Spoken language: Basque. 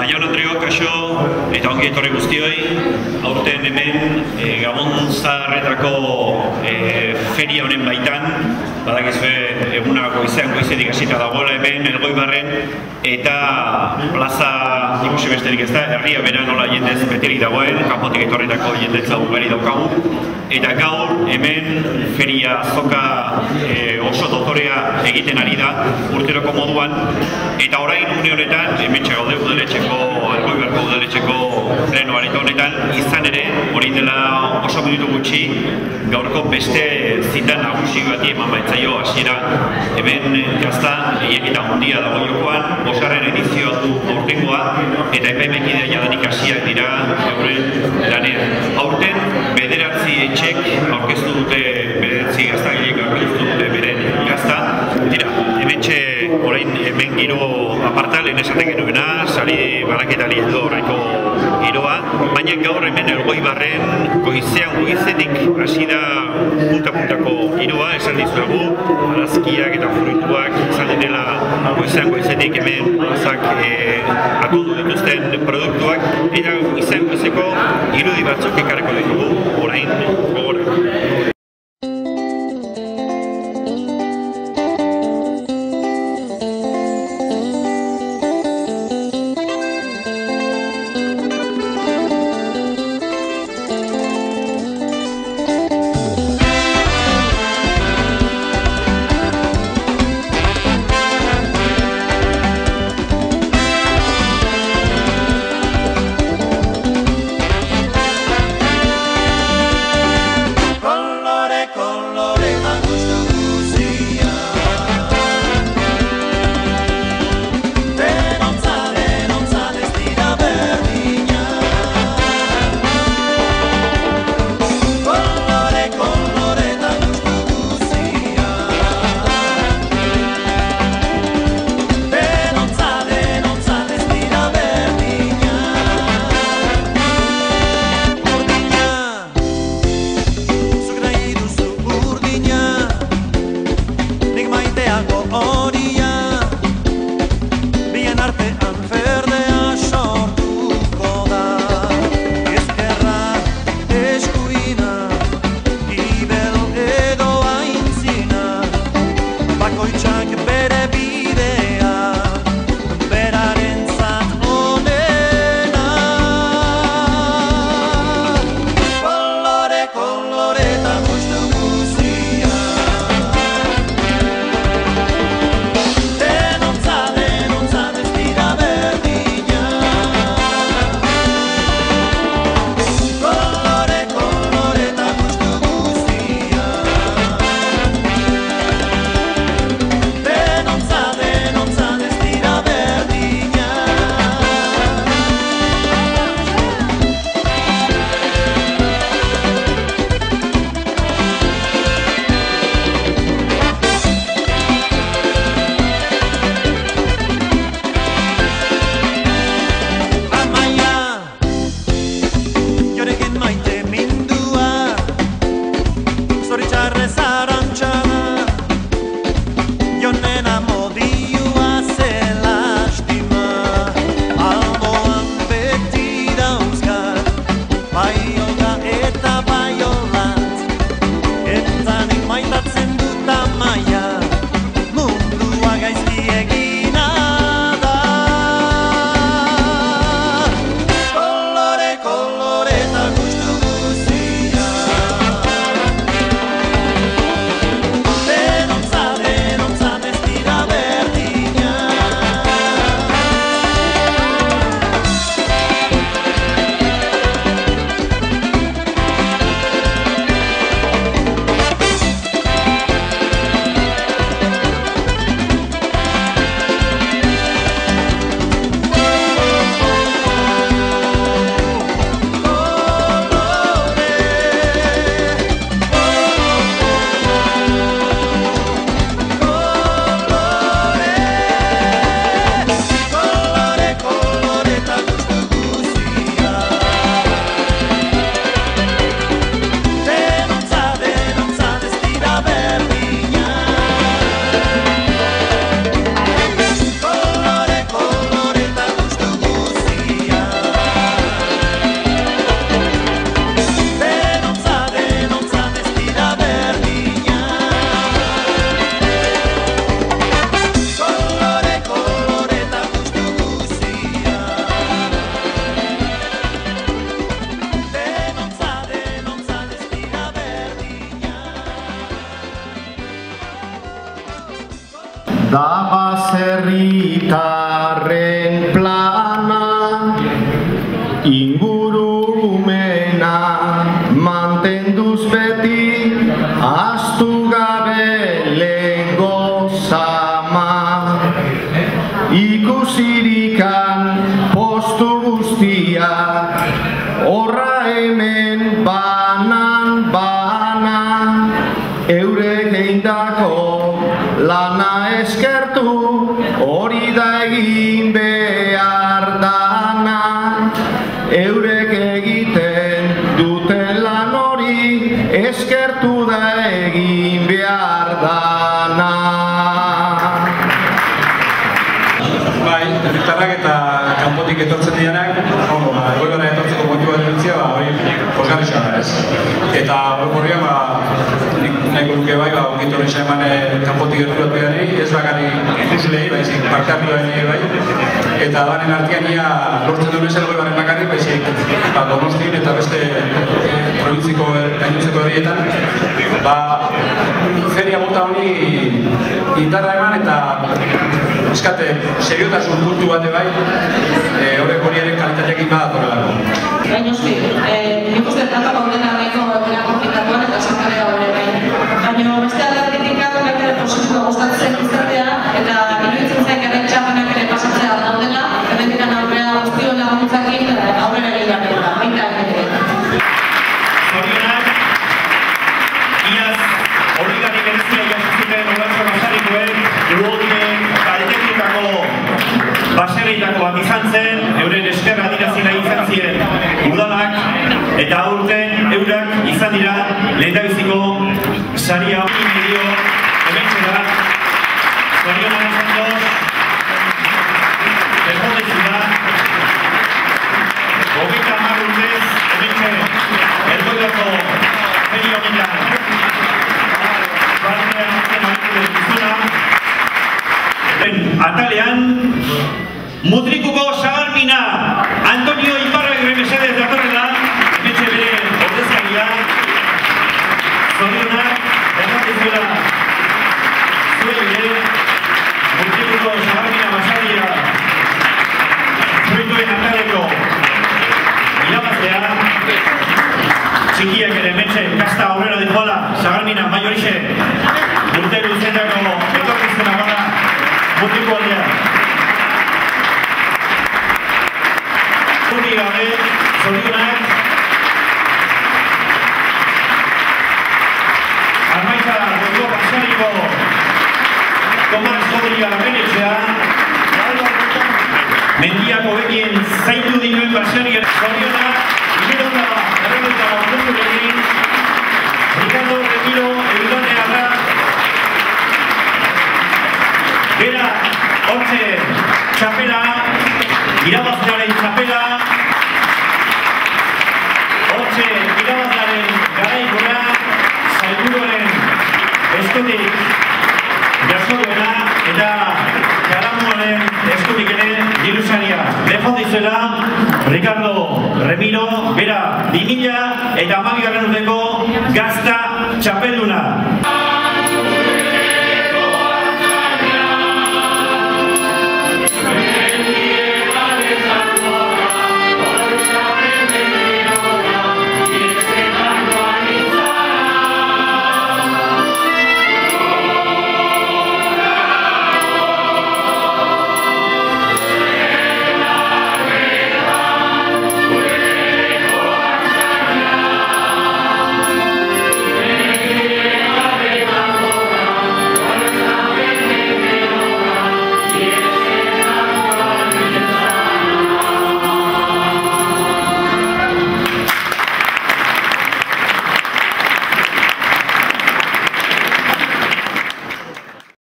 Jaun Andreok, kaixo, eta ongi etorri guztioi, aurten hemen Gabon Zaharretako feria honen baitan, badakizue eguna goizetik hasita dagoela hemen Elgoibarren, eta plaza ikusi besterik ez da, herria bera nola jendez beterik dagoen, kanpotik etorritako jendetza ugari daukagu, eta gaur hemen feria azoka oso dotorea egiten ari da urteroko moduan, eta orain une honetan hementxe gaude Elgoibarko udaletxeko pleno areta honetan, izan ere, hori dela oso minutu gutxi, gaurko beste zita nagusi bati eman baitzaio hasiera hemen gazta egiekita handia dago jokoan, 5. edizioa du aurtengoa, eta epaimekidea jadanik hasiak dira euren lanean. Aurten, 9 etxek aurkeztu dute, 9 gaztagileek aurkeztu dute beren gazta, dira, hementxe orain hemen giro aparta lehen esaten genuena, sari banaketali edo horreko giroa, baina gaur hemen Elgoibarren goizetik hasi da punta-puntako giroa, esan dizuegu, arazkiak eta fruituak izan direla goizetik hemen plazak atundu dituzten produktuak, eta goizeko irudi batzuk ekarriko ditugu, orain gogora. herritarren plana, ingurumena mantenduz beti, ahaztu gabe lehengo zama. Ikusirikan postu guztiak, horra hemen banan, eurek eindako lana eskertu, hori da egin behar dana. Eurek egiten duten lan hori, eskertu da egin behar dana. Bai, herritarrak eta kanpotik etortzen direnak, egoera etortzeko kontua edutzia, hori pozgarria da, ez? Eta horrean, nahiko nuke bai, ongitorri eman kanpotik gerturatu direnei, ez bakarrik ikuslei, baizik parte hartuaren bai, eta danen artean ia lortzen duen esan egoeraren bakarrik, baizik Donostin eta beste provintziko gainontzeko herrietan, feria mota honi indarra eman eta eskate seriotasun puntu bate bai, horrek horiaren kalitateekin badatorrelako. Baina uste, nik uste etapa gaudena nahiko gara konfliktatuan eta esakarea hori bai. Baina beste aldatetik baita ere positibo gustatzen izatea eta iruditzen zain gara txapanak ere pasatzea daudela, ebendikan aurrera guztion laguntzakin aurrera gehiago da, baita ere. Zorionak, iaz horigatik berezia jasuzuten Olatxo Basarikoen Uolde kaltetutako baserritako bat izan zen, euren eskerra adirazi nahi izan ziren udalak, eta aurten eurak izan dira lehendabiziko saria hori medio hementxe da. Zorionak esan doz, errotezu da, 30 urtez hementxe ergoidako feria honetan barnean hartzen aritu dizuna. Atalean, Mutrikuko Sagarmina Antonio Iparragirre mesedez datorrela, hementxe bere ordezkaria. Zorionak, erratezuela zuen ere, Mutrikuko Sagarmina basaria zuetuen ataleko irabaztea. Txikiak ere hementxe kasta aurrera dijoala Sagarmina maiorixe urte luzendako etorkizuna bada Mutriko aldea. Hori gabe, zorionak, Armaiza Goiko Basariko Tomas Rodriga Benetxea, mendiako bekien zaindu dinuen baserien zorionak, Iberota Erreguta Orduko egin, Ricardo Remiro Eudone Arra, bera, hortze, txapela, irabazlearen txapela, hortze, irabazlearen garaikora, sailburuaren eskutik jasoduena, eta Karamuaren eskutik ere dirusaria. Lefondizuela, Ricardo Remiro, bera, 2012 urteko gazta txapelduna.